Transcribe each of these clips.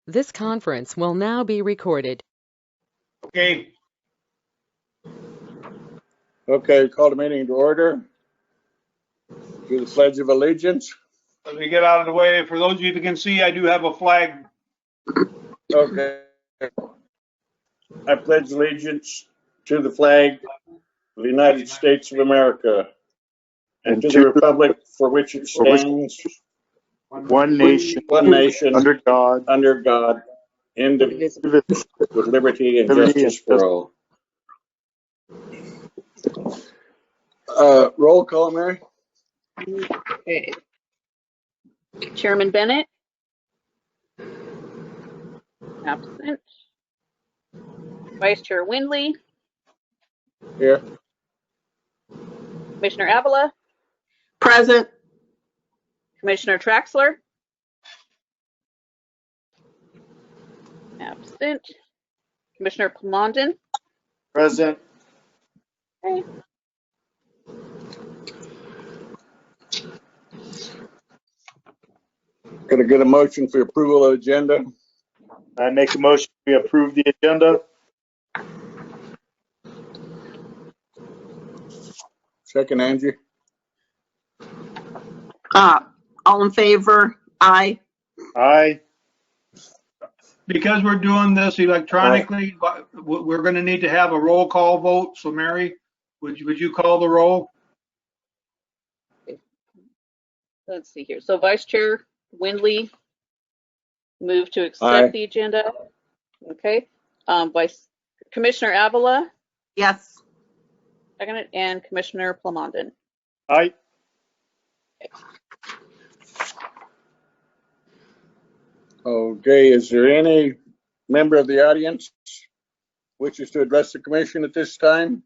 This conference will now be recorded. Okay. Okay, call the meeting to order. Do the Pledge of Allegiance. Let me get out of the way. For those of you who can see, I do have a flag. Okay. I pledge allegiance to the flag of the United States of America and to the republic for which it stands, one nation, under God, indivisible, with liberty and justice for all. Roll call, Mary. Okay. Chairman Bennett? Absent. Vice Chair Windley? Here. Commissioner Avila? Present. Commissioner Traxler? Absent. Commissioner Plomondon? Present. Okay. Gonna get a motion for approval of agenda. I make a motion we approve the agenda. Second, Angie. All in favor? Aye. Aye. Because we're doing this electronically, we're going to need to have a roll call vote. So Mary, would you call the roll? Let's see here. So Vice Chair Windley moved to accept Aye. the agenda. Okay. Vice Commissioner Avila? Yes. Seconded. And Commissioner Plomondon? Aye. Okay, is there any member of the audience wishes to address the commission at this time?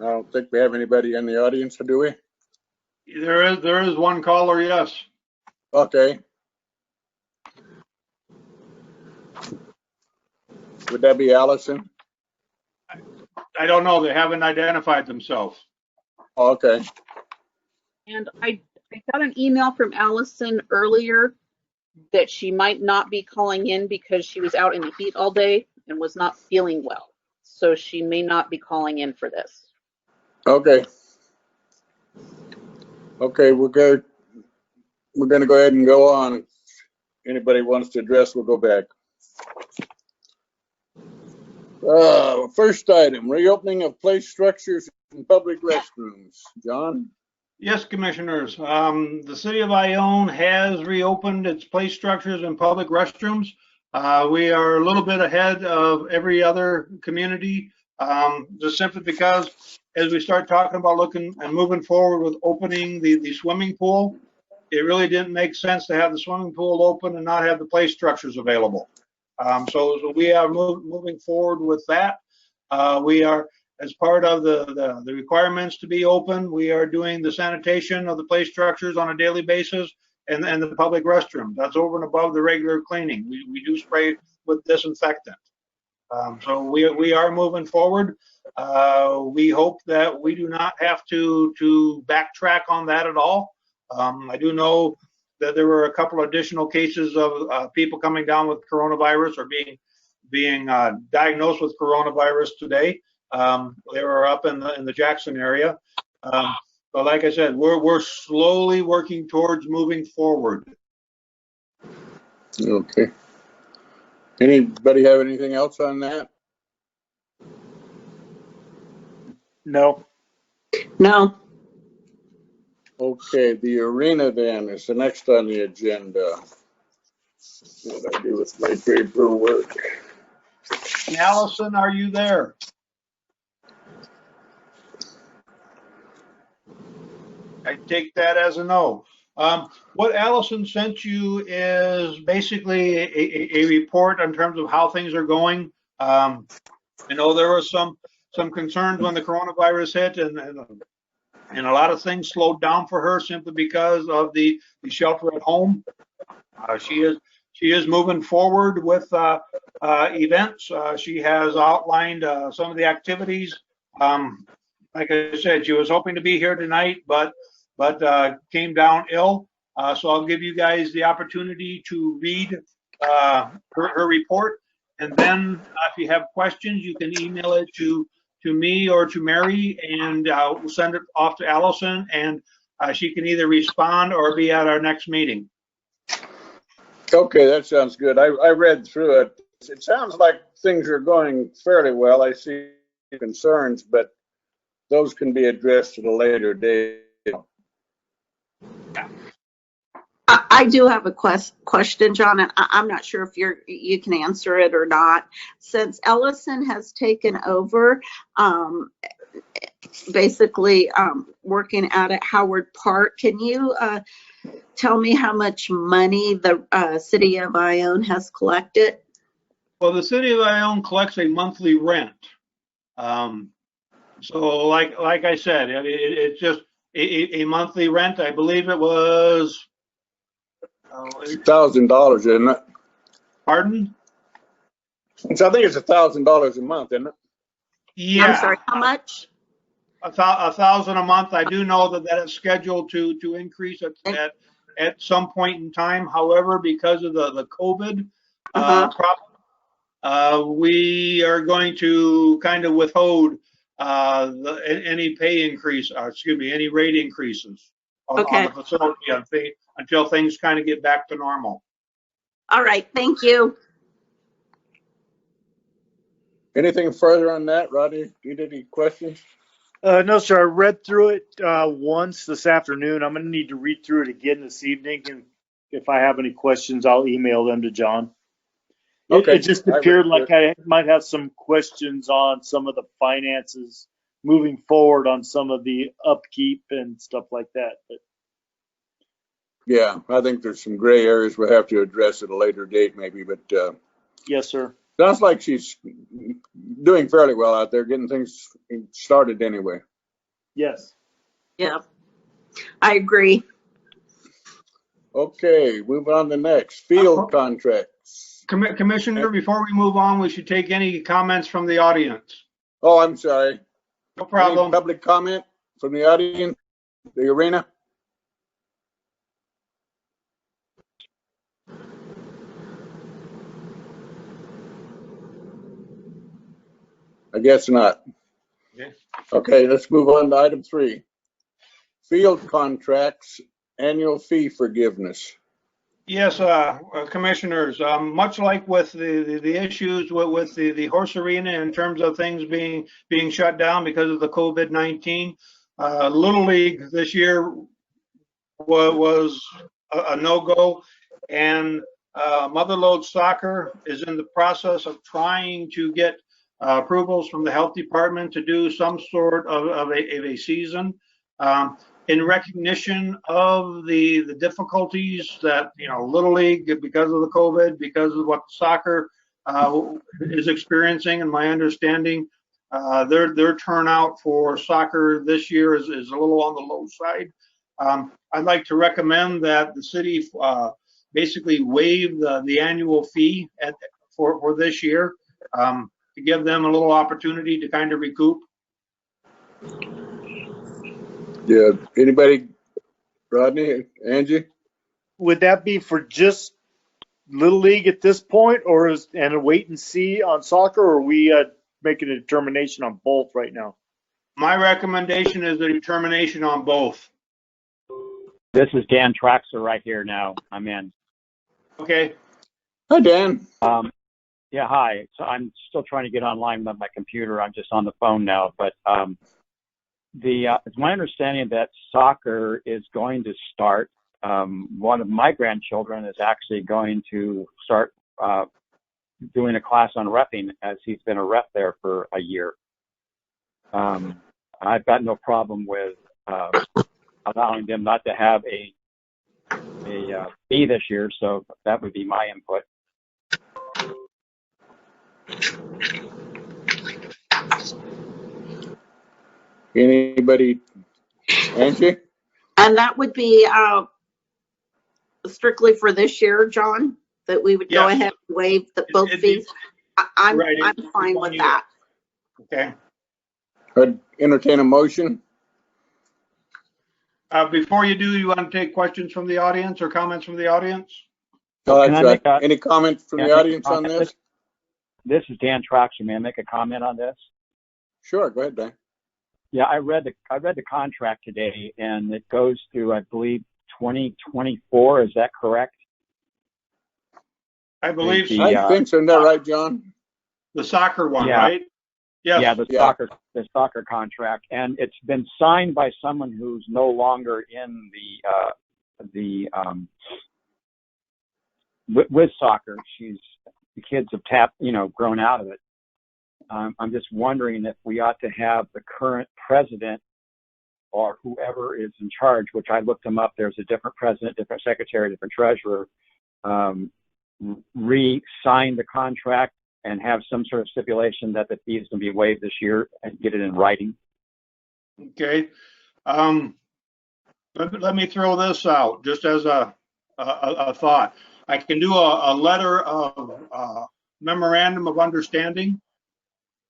I don't think we have anybody in the audience, do we? There is one caller, yes. Okay. Would that be Allison? I don't know. They haven't identified themselves. Okay. And I got an email from Allison earlier that she might not be calling in because she was out in the heat all day and was not feeling well. So she may not be calling in for this. Okay. Okay, we're going to go ahead and go on. If anybody wants to address, we'll go back. First item, reopening of place structures and public restrooms. John? Yes, commissioners. The city of Ione has reopened its place structures and public restrooms. We are a little bit ahead of every other community, just simply because as we start talking about looking and moving forward with opening the swimming pool, it really didn't make sense to have the swimming pool open and not have the place structures available. So we are moving forward with that. We are, as part of the requirements to be open, we are doing the sanitation of the play structures on a daily basis and the public restrooms. That's over and above the regular cleaning. We do spray with disinfectant. So we are moving forward. We hope that we do not have to backtrack on that at all. I do know that there were a couple additional cases of people coming down with coronavirus or being diagnosed with coronavirus today. They were up in the Jackson area. But like I said, we're slowly working towards moving forward. Okay. Anybody have anything else on that? No. No. Okay, the arena then is the next on the agenda. What do I do with my paperwork? Allison, are you there? I take that as a no. What Allison sent you is basically a report in terms of how things are going. I know there were some concerns when the coronavirus hit, and a lot of things slowed down for her simply because of the shelter at home. She is moving forward with events. She has outlined some of the activities. Like I said, she was hoping to be here tonight, but came down ill. So I'll give you guys the opportunity to read her report. And then if you have questions, you can email it to me or to Mary, and we'll send it off to Allison, and she can either respond or be at our next meeting. Okay, that sounds good. I read through it. It sounds like things are going fairly well. I see concerns, but those can be addressed at a later date. I do have a question, John, and I'm not sure if you can answer it or not. Since Ellison has taken over, basically working out at Howard Park, can you tell me how much money the city of Ione has collected? Well, the city of Ione collects a monthly rent. So like I said, it's just a monthly rent. I believe it was, $1,000, isn't it? pardon? So I think it's $1,000 a month, isn't it? Yeah. I'm sorry, how much? $1,000 a month. I do know that is scheduled to increase at some point in time. However, because of the COVID problem, we are going to kind of withhold any pay increase, any rate increases on the facility until things kind of get back to normal. All right, thank you. Anything further on that, Rodney? Do you have any questions? No, sir. I read through it once this afternoon. I'm going to need to read through it again this evening. And if I have any questions, I'll email them to John. Okay. It just appeared like I might have some questions on some of the finances moving forward on some of the upkeep and stuff like that. But Yeah, I think there's some gray areas we'll have to address at a later date maybe, but yes, sir. sounds like she's doing fairly well out there, getting things started anyway. Yes. Yeah, I agree. Okay, moving on to the next. Field contracts. Commissioner, before we move on, we should take any comments from the audience. Oh, I'm sorry. No problem. Any public comment from the audience, the arena? I guess not. Okay. Okay, let's move on to item 3. Field contracts, annual fee forgiveness. Yes, commissioners, much like with the issues with the horse arena in terms of things being shut down because of the COVID-19, Little League this year was a no-go, and Motherlode Soccer is in the process of trying to get approvals from the health department to do some sort of a season. In recognition of the difficulties that, Little League, because of the COVID, because of what soccer is experiencing, and my understanding, their turnout for soccer this year is a little on the low side. I'd like to recommend that the city basically waive the annual fee for this year to give them a little opportunity to kind of recoup. Yeah, anybody? Rodney, Angie? Would that be for just Little League at this point, and a wait and see on soccer, or are we making a determination on both right now? My recommendation is a determination on both. This is Dan Traxler right here now. I'm in. Okay. Hi, Dan. Yeah, hi. So I'm still trying to get online with my computer. I'm just on the phone now. But it's my understanding that soccer is going to start. One of my grandchildren is actually going to start doing a class on reffing, as he's been a ref there for a year. I've got no problem with allowing them not to have a fee this year, so that would be my input. Anybody? Angie? And that would be strictly for this year, John, that we would go Yes. ahead and waive both fees. I'm Right, fine with that. Okay. I'd entertain a motion. Before you do, you want to take questions from the audience or comments from the audience? Oh, Can that's I make right. a- Any comment from can the I make a audience on comment? this? This is Dan Troxer. May I make a comment on this? Sure, go ahead, Dan. Yeah, I read the contract today, and it goes through, I believe, 2024. Is that correct? I believe The, I uh, think so. Isn't that right, John? the soccer one, Yeah. right? Yes. Yeah, the Yeah. soccer contract, and it's been signed by someone who's no longer in with soccer. The kids have grown out of it. I'm just wondering if we ought to have the current president or whoever is in charge, which I looked them up. There's a different president, different secretary, different treasurer, re-sign the contract and have some sort of stipulation that the fee is going to be waived this year and get it in writing. Okay. Let me throw this out just as a thought. I can do a letter of memorandum of understanding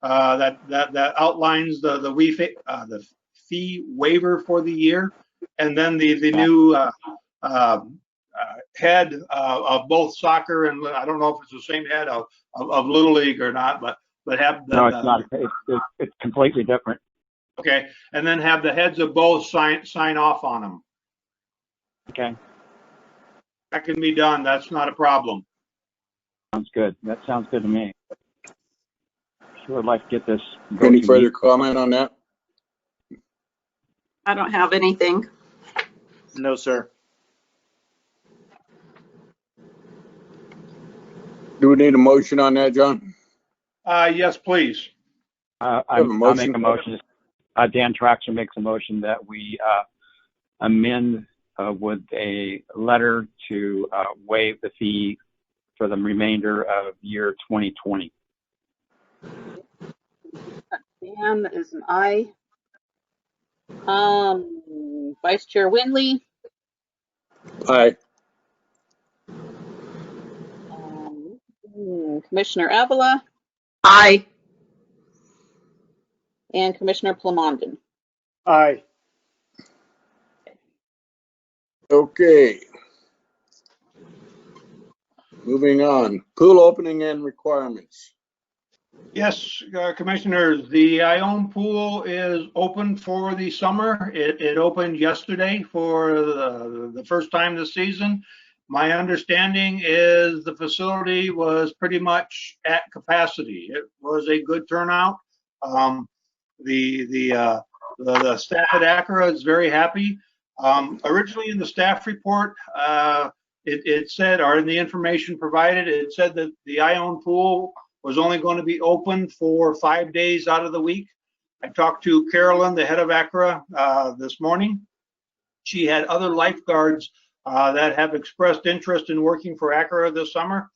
that outlines the fee waiver for the year, and then the new head of both soccer and I don't know if it's the same head of Little League or not, but have No, it's not. It's completely different. Okay, and then have the heads of both sign off on them. Okay, That can be done. That's not a problem. sounds good. That sounds good to me. Sure would like to get this. Any further comment on that? I don't have anything. No, sir. Do we need a motion on that, John? Yes, please. I'll make a motion. Dan Traxler makes a motion that we amend with a letter to waive the fee for the remainder of year 2020. Dan is an aye. Vice Chair Winley, Aye. Commissioner Avila, Aye. and Commissioner Plamondon. Aye. Okay. Moving on. Pool opening and requirements. Yes, Commissioners, the Ione pool is open for the summer. It opened yesterday for the first time this season. My understanding is the facility was pretty much at capacity. It was a good turnout. The staff at Acura is very happy. Originally in the staff report, it said, or in the information provided, it said that the Ione pool was only going to be open for 5 days out of the week. I talked to Carolyn, the head of Acura, this morning. She had other lifeguards that have expressed interest in working for Acura this summer.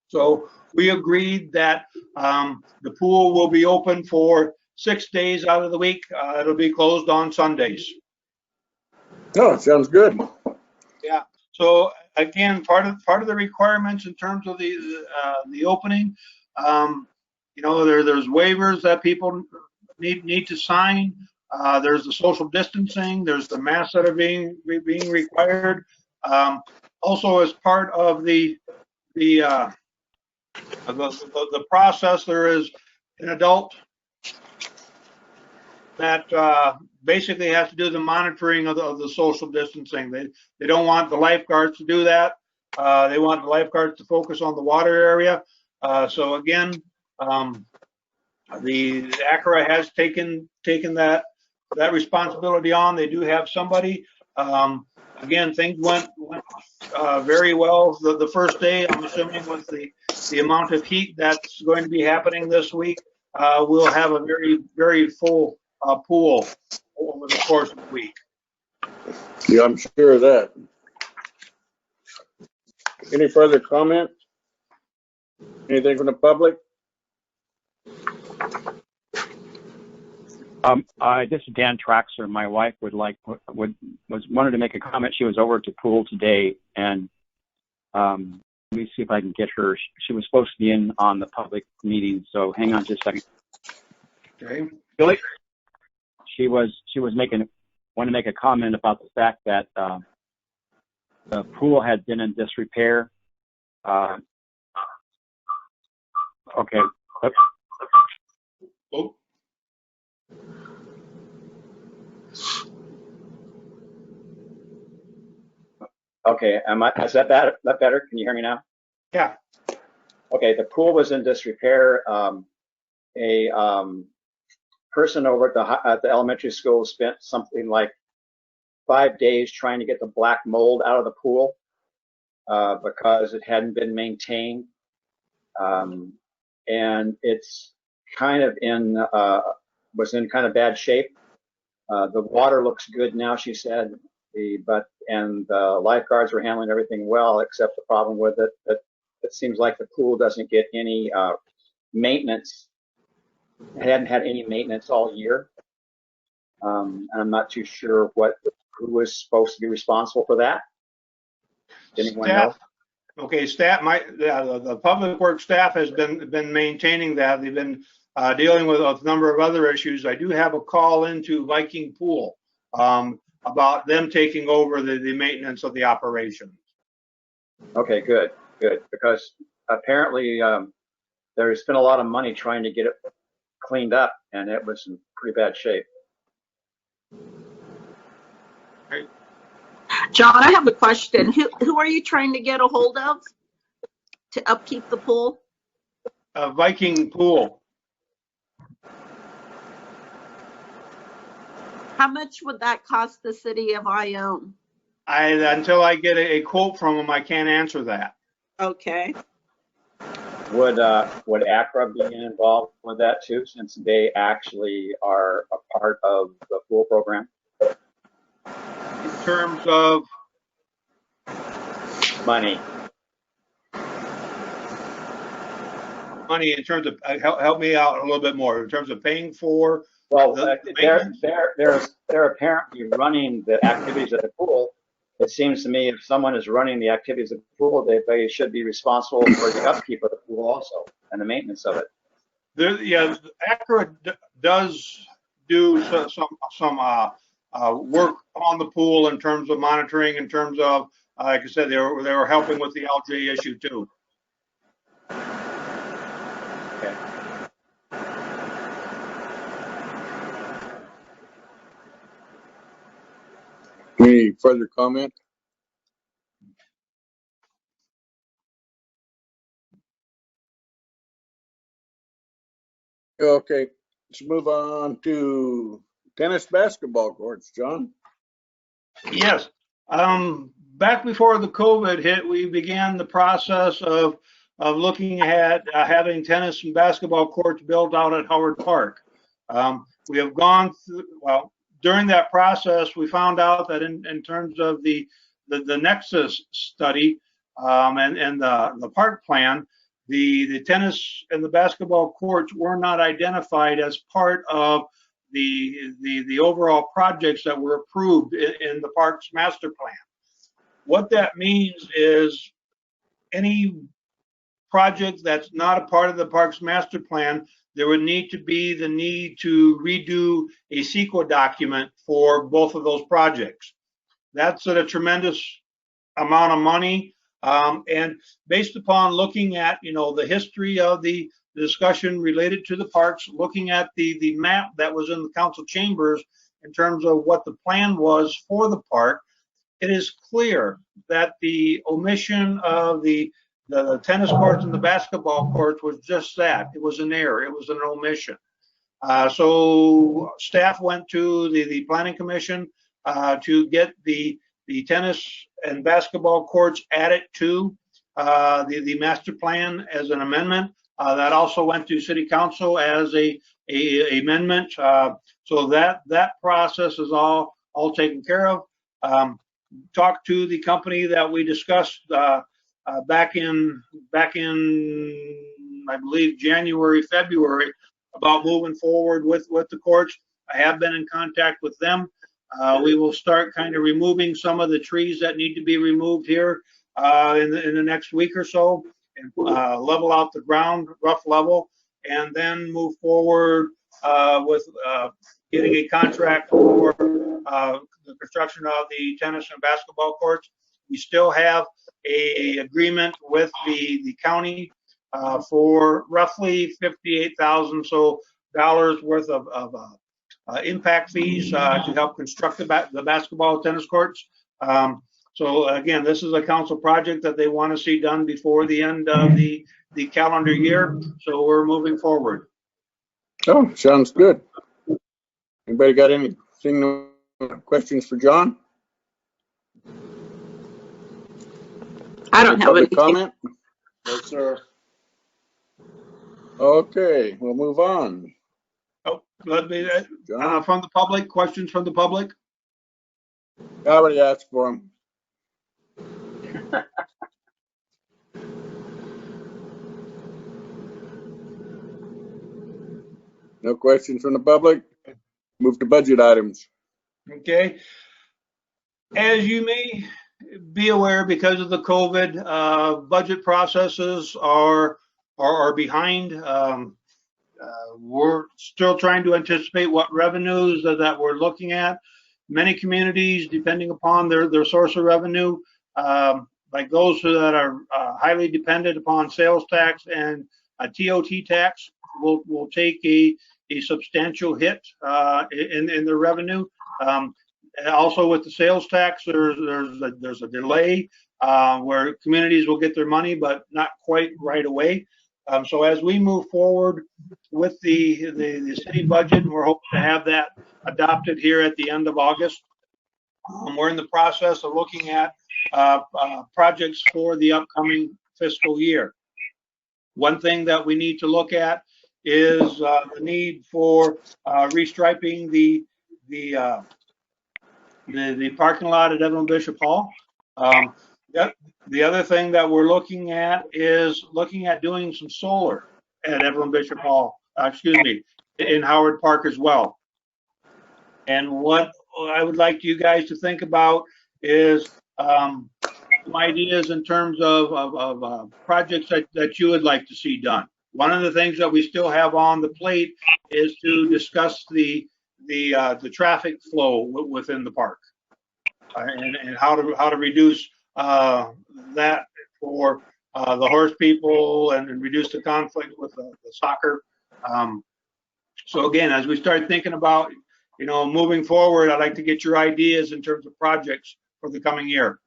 So we agreed that the pool will be open for 6 days out of the week. It'll be closed on Sundays. Oh, sounds good. Yeah. So again, part of the requirements in terms of the opening, there's waivers that people need to sign. There's the social distancing. There's the masks that are being required. Also, as part of the process, there is an adult that basically has to do the monitoring of the social distancing. They don't want the lifeguards to do that. They want the lifeguards to focus on the water area. So again, the Acura has taken that responsibility on. They do have somebody. Again, things went very well the first day. I'm assuming with the amount of heat that's going to be happening this week, we'll have a very, very full pool over the course of the week. Yeah, I'm sure of that. Any further comment? Anything from the public? This is Dan Traxler. My wife wanted to make a comment. She was over at the pool today, and let me see if I can get her. She was supposed to be in on the public meeting, so hang on just a second. Okay. Billy, she wanted to make a comment about the fact that the pool had been in disrepair, Okay. Oh, Okay. Is that better? Can you hear me now? yeah. Okay. The pool was in disrepair. A person over at the elementary school spent something like 5 days trying to get the black mold out of the pool because it hadn't been maintained. And it's kind of was in kind of bad shape. The water looks good now, she said, and the lifeguards were handling everything well, except the problem with it that it seems like the pool doesn't get any maintenance. It hadn't had any maintenance all year. And I'm not too sure who was supposed to be responsible for that. Does anyone know? Okay, the public works staff has been maintaining that. They've been dealing with a number of other issues. I do have a call into Viking Pool about them taking over the maintenance of the operation. Okay, good, because apparently there's been a lot of money trying to get it cleaned up, and it was in pretty bad shape. John, I have a question. Who are you trying to get a hold of to upkeep the pool? Viking Pool. How much would that cost the city of Ione? Until I get a quote from them, I can't answer that. Okay. Would ACRA be involved with that too, since they actually are a part of the pool program? In terms of Money. in terms of help me out a little bit more in terms of paying for. Well, the they're apparently running the activities at the pool. It seems to me if someone is running the activities of the pool, they should be responsible for the upkeep of the pool also and the maintenance of it. ACRA does do some work on the pool in terms of monitoring, in terms of, like I said, they were helping with the algae issue too. Okay. Any further comment? Okay, let's move on to tennis basketball courts, John. Yes. Back before the COVID hit, we began the process of looking at having tennis and basketball courts built out at Howard Park. We have gone through, well, during that process, we found out that in terms of the Nexus study and the park plan, the tennis and the basketball courts were not identified as part of the overall projects that were approved in the park's master plan. What that means is any project that's not a part of the park's master plan, there would need to be the need to redo a CEQA document for both of those projects. That's a tremendous amount of money. And based upon looking at, the history of the discussion related to the parks, looking at the map that was in the council chambers in terms of what the plan was for the park, it is clear that the omission of the tennis courts and the basketball courts was just that. It was an error. It was an omission. So staff went to the planning commission to get the tennis and basketball courts added to the master plan as an amendment. That also went to city council as a amendment. So that process is all taken care of. Talked to the company that we discussed back in I believe January, February, about moving forward with the courts. I have been in contact with them. We will start kind of removing some of the trees that need to be removed here in the next week or so, and level out the ground, rough level, and then move forward with getting a contract for the construction of the tennis and basketball courts. We still have a agreement with the county for roughly $58,000 so dollars worth of impact fees to help construct the basketball tennis courts. So again, this is a council project that they want to see done before the end of the calendar year. So we're moving forward. Oh, sounds good. Anybody got anything, questions for John? I don't have Public anything. comment? No, sir. Okay, we'll move on. Oh, let me, John, from the public, questions from the public? I already asked for him. No questions from the public? Move to budget items. Okay. As you may be aware, because of the COVID, budget processes are behind. We're still trying to anticipate what revenues that we're looking at. Many communities, depending upon their source of revenue, like those that are highly dependent upon sales tax and a TOT tax, will take a substantial hit in their revenue. Also with the sales tax, there's a delay where communities will get their money, but not quite right away. So as we move forward with the city budget, and we're hoping to have that adopted here at the end of August, we're in the process of looking at projects for the upcoming fiscal year. One thing that we need to look at is the need for restriping the parking lot at Evelyn Bishop Hall. The other thing that we're looking at is looking at doing some solar at Evelyn Bishop Hall, in Howard Park as well. And what I would like you guys to think about is some ideas in terms of projects that you would like to see done. One of the things that we still have on the plate is to discuss the traffic flow within the park and how to reduce that for the horse people and reduce the conflict with the soccer. So again, as we start thinking about moving forward, I'd like to get your ideas in terms of projects for the coming year.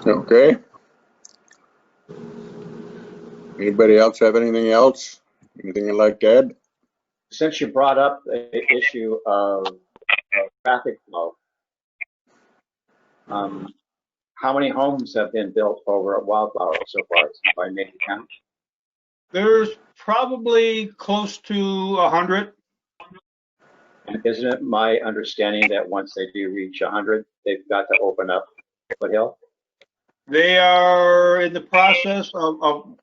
Okay. Anybody else have anything else? Anything you'd like to add? Since you brought up the issue of traffic flow, how many homes have been built over at Wildflower so far, if I made the count? There's probably close to 100. And isn't it my understanding that once they do reach 100, they've got to open up Foothill? They are in the process of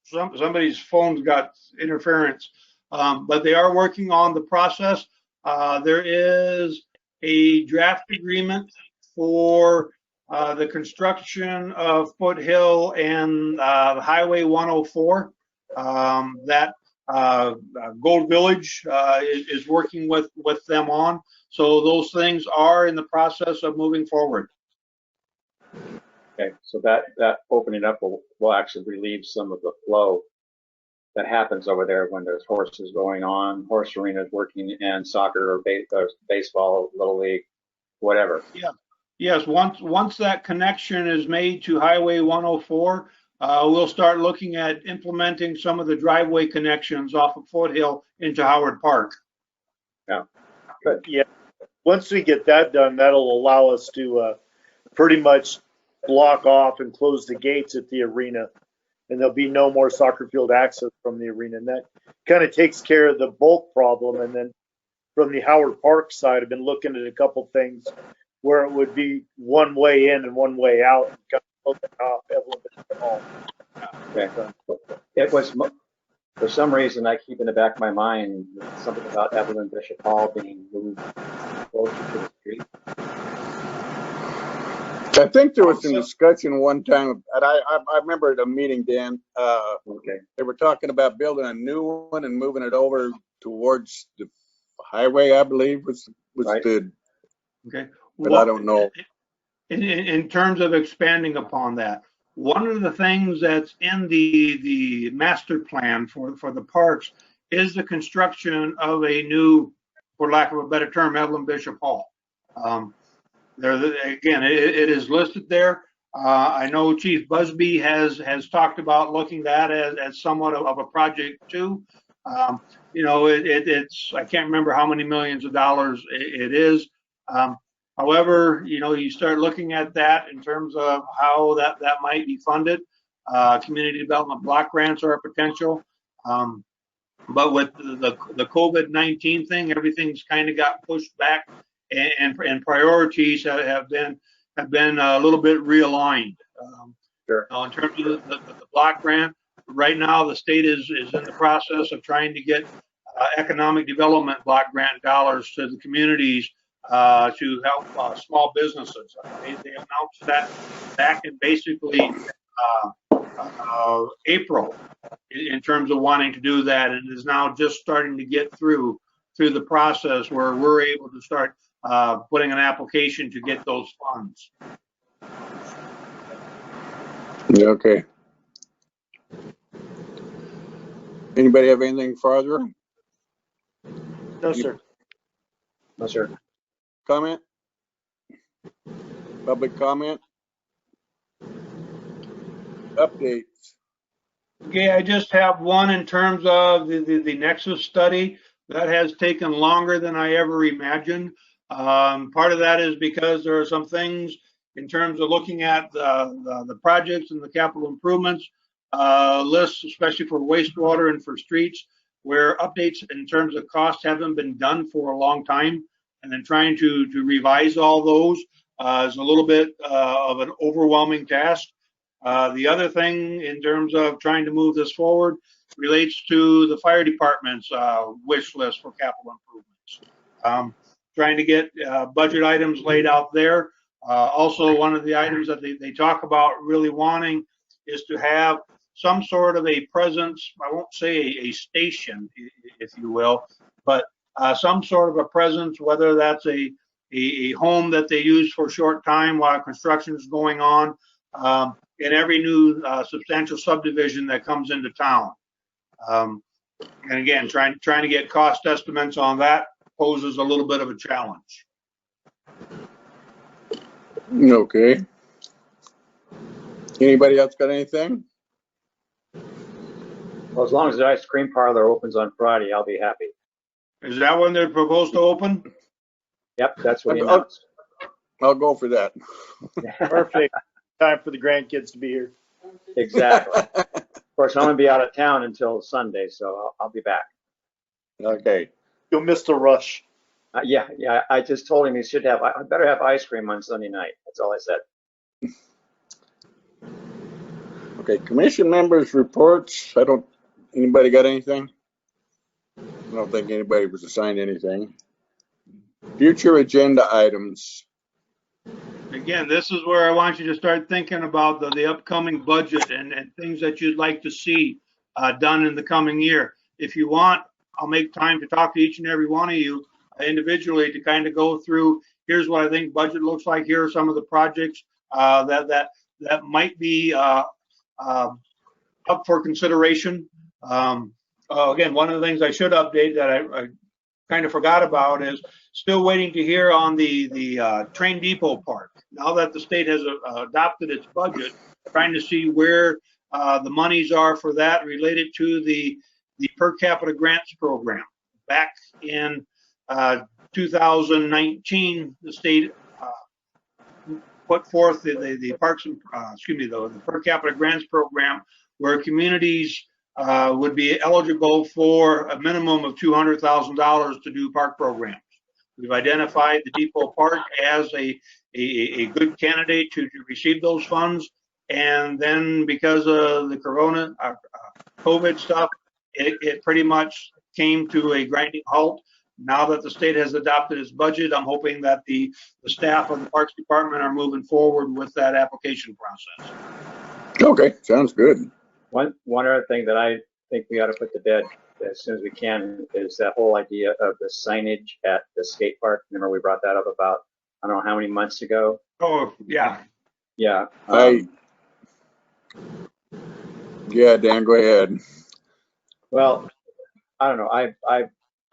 somebody's phone's got interference, but they are working on the process. There is a draft agreement for the construction of Foothill and Highway 104 that Gold Village is working with them on. So those things are in the process of moving forward. Okay, so that opening up will actually relieve some of the flow that happens over there when there's horses going on, horse arenas working, and soccer or baseball, little league, whatever. Yeah. Yes. Once that connection is made to Highway 104, we'll start looking at implementing some of the driveway connections off of Foothill into Howard Park. Yeah. But yeah, once we get that done, that'll allow us to pretty much block off and close the gates at the arena, and there'll be no more soccer field access from the arena. And that kind of takes care of the bulk problem. And then from the Howard Park side, I've been looking at a couple things where it would be one way in and one way out. And kind of open off Evelyn Bishop Hall. Okay. It was, for some reason, I keep in the back of my mind something about Evelyn Bishop Hall being moved closer to the street. I think there was some discussion one time, and I remember at a meeting, Dan, Okay. they were talking about building a new one and moving it over towards the highway, I believe, was Right. the, Okay. but I don't know. in terms of expanding upon that, one of the things that's in the master plan for the parks is the construction of a new, for lack of a better term, Evelyn Bishop Hall. There again, it is listed there. I know Chief Busby has talked about looking at that as somewhat of a project too. You know, it's I can't remember how many millions of dollars it is. However, you know, you start looking at that in terms of how that might be funded. Community development block grants are a potential. But with the COVID-19 thing, everything's kind of got pushed back, and priorities have been a little bit realigned. Sure. Now, in terms of the block grant, right now the state is in the process of trying to get economic development block grant dollars to the communities to help small businesses. They announced that back in basically April in terms of wanting to do that, and is now just starting to get through the process where we're able to start putting an application to get those funds. Okay. Anybody have anything further? No, sir. No, sir. Comment? Public comment? Updates? Okay, I just have one in terms of the Nexus study. That has taken longer than I ever imagined. Part of that is because there are some things in terms of looking at the projects and the capital improvements lists, especially for wastewater and for streets, where updates in terms of cost haven't been done for a long time. And then trying to revise all those is a little bit of an overwhelming task. The other thing in terms of trying to move this forward relates to the fire department's wish list for capital improvements. Trying to get budget items laid out there. Also, one of the items that they talk about really wanting is to have some sort of a presence, I won't say a station, if you will, but some sort of a presence, whether that's a home that they use for a short time while construction is going on, in every new substantial subdivision that comes into town. And again, trying to get cost estimates on that poses a little bit of a challenge. Okay. Anybody else got anything? Well, as long as the ice cream parlor opens on Friday, I'll be happy. Is that when they're proposed to open? Yep, that's what he announced. I'll go for that. Perfect. Time for the grandkids to be here. Exactly. Of course, I'm going to be out of town until Sunday, so I'll be back. Okay. You'll miss the rush. Yeah. I just told him I better have ice cream on Sunday night. That's all I said. Okay. Commission members' reports. Anybody got anything? I don't think anybody was assigned anything. Future agenda items. Again, this is where I want you to start thinking about the upcoming budget and things that you'd like to see done in the coming year. If you want, I'll make time to talk to each and every one of you individually to kind of go through, here's what I think budget looks like, here are some of the projects that might be up for consideration. Again, one of the things I should update that I kind of forgot about is still waiting to hear on the train depot part. Now that the state has adopted its budget, trying to see where the monies are for that related to the per capita grants program. Back in 2019, the state put forth the parks and the per capita grants program, where communities would be eligible for a minimum of $200,000 to do park programs. We've identified the Depot Park as a good candidate to receive those funds. And then because of the COVID stuff, it pretty much came to a grinding halt. Now that the state has adopted its budget, I'm hoping that the staff of the Parks Department are moving forward with that application process. Okay, sounds good. One other thing that I think we ought to put to bed as soon as we can is that whole idea of the signage at the skate park. Remember we brought that up about, I don't know how many months ago. Oh, yeah. Yeah. Yeah, Dan, go ahead. Well, I don't know.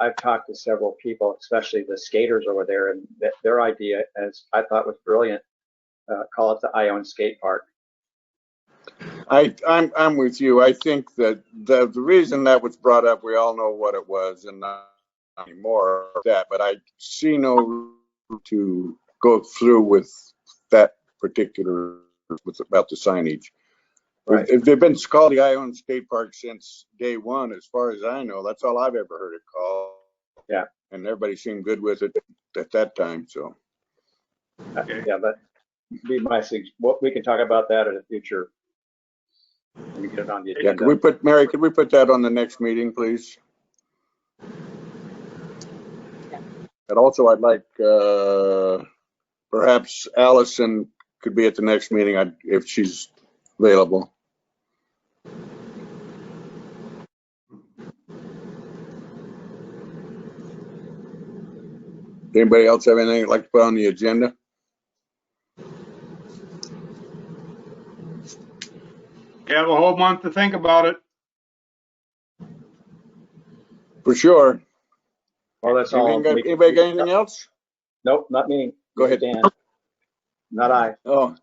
I've talked to several people, especially the skaters over there, and their idea, as I thought, was brilliant. Call it the Ione Skate Park. I'm with you. I think that the reason that was brought up, we all know what it was, and not anymore of that. But I see no reason to go through with that particular about the signage. Right. If they've been called the Ione Skate Park since day one, as far as I know, that's all I've ever heard it called. Yeah. And everybody seemed good with it at that time. So. Okay. Yeah, that be my suggestion. What we can talk about that in the future. When we get it on the agenda. Yeah, could we put that on the next meeting, please? And also, I'd like perhaps Allison could be at the next meeting if she's available. Anybody else have anything they'd like to put on the agenda? You have a whole month to think about it. For sure. Well, that's all. Anybody got anything else? Nope, not me. Go ahead. Dan. Not I. Oh.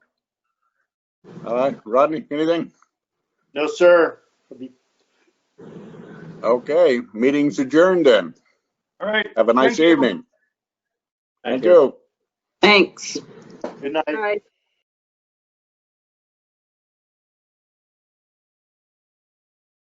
All right. Rodney, anything? No, sir. Okay. Meeting's adjourned then. All right. Have a nice Thank you. evening. Thank Thank you. Thanks. Good night. All right.